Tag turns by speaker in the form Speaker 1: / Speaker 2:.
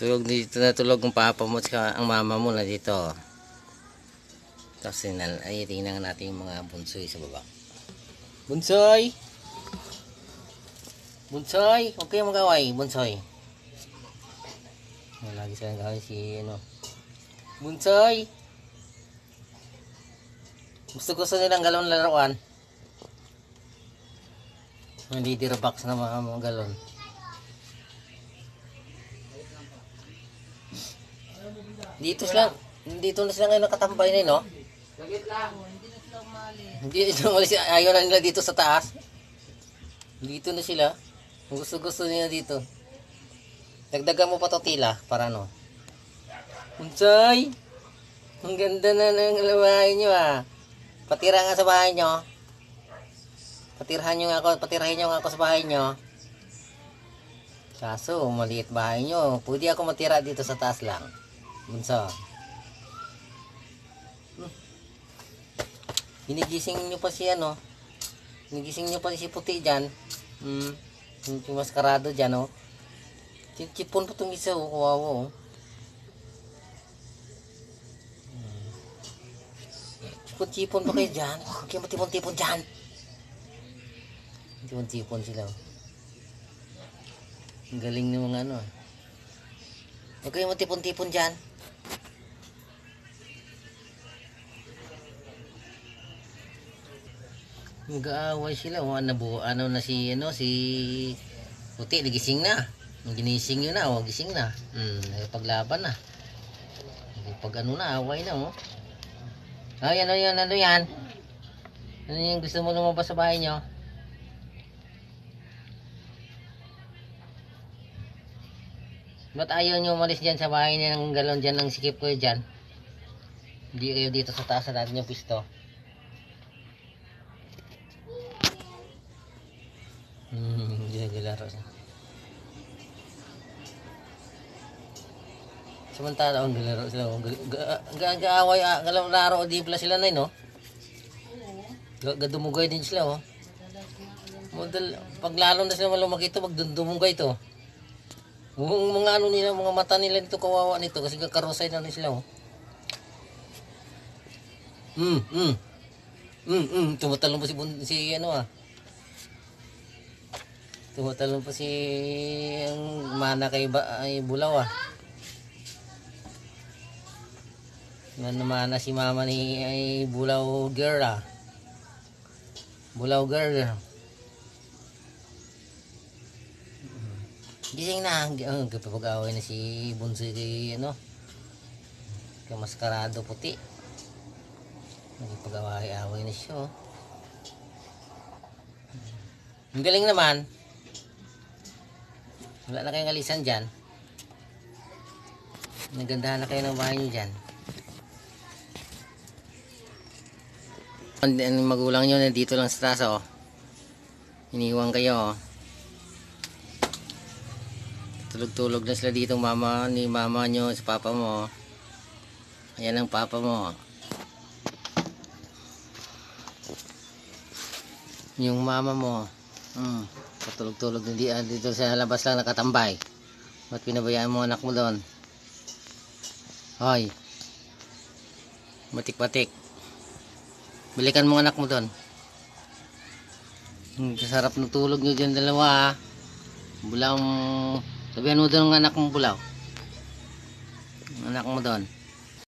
Speaker 1: Tulog dito na tulog ng papa mo at ang mama mo na dito. Tapos ay tingnan natin yung mga bunsoy sa baba. Bunsoy! Bunsoy! Huwag kayong magaway, bunsoy. Lagi silang gawin si ano. Bunsoy! Gusto nilang galon laruan. Hindi box na mga galon. Dito na sila ngayon nakatambay na, no?
Speaker 2: Sagit lang. Hindi na sila umalis.
Speaker 1: Hindi na umalis. Ayaw na nila dito sa taas. Dito na sila. Gusto nila dito. Dagdagan mo pa to tila para no. Unsay! Ang ganda na ng bahay nyo ah. Patira nga sa bahay nyo. Patirahin nyo nga ako sa bahay nyo. Kaso, maliit bahay nyo. Pwede ako matira dito sa taas lang. Bunso. Ginigising nyo pa si ano. Ginigising nyo pa si puti dyan. Yung maskarado dyan, oh. Chipon po itong isa, oh. Kawawa, oh. Chipon pa kayo dyan. Huwag kayo matipon-tipon dyan. Tipon-tipon sila, oh. Ang galing ng mga ano, ah. Huwag kayo matipon-tipon dyan. Mag-aaway sila, oh. Ano na si puti, nagising na. Ginising nyo na, oh. Gising na. Paglaban na. Pag ano na, away na, oh. Ay, ano yan? Ano yung gusto mo lumabas sa bahay nyo? Ba't ayaw nyo umalis dyan sa bahay niya ng galon dyan, ng sikip ko dyan? Hindi kayo dito sa taas na natin yung pisto. Hindi naglalaro siya. Samantala ang galaro sila. Gaaway, galaro o dipla sila na, no? Gadumugay din sila, oh. Pag lalo na sila malumaki ito, magdumugay ito. Yung mga ano nila, mga mata nila dito, kawawa nito kasi kakarusay na rin sila, oh. Tumatalon pa si ano, ah. Tumatalon pa si ang mana kay Bulaw, ah. Mana si mama ni Bulaw girl, ah. Bulaw girl. Gising na. Kapag-away na si Bunso kay ano, kay maskarado puti. Nagpag-away na siya, oh. Ang galing naman. Wala na kayong alisan dyan. Nagandahan na kayo ng bahay nyo dyan. Ang magulang nyo na dito lang sa taas, oh. Iniwan kayo, oh. Tulog-tulog na sila dito, ni mama nyo, sa papa mo. Ayan ang papa mo. Yung mama mo. Patulog-tulog na dito sa labas lang nakatambay. Ba't pinabayaan mo anak mo doon? Hoy. Batik-batik. Balikan mo anak mo doon. Sarap ng tulog nyo dyan dalawa, ah. Bulaw. Sabihan mo doon ng anak mong Bulaw. Anak mo doon.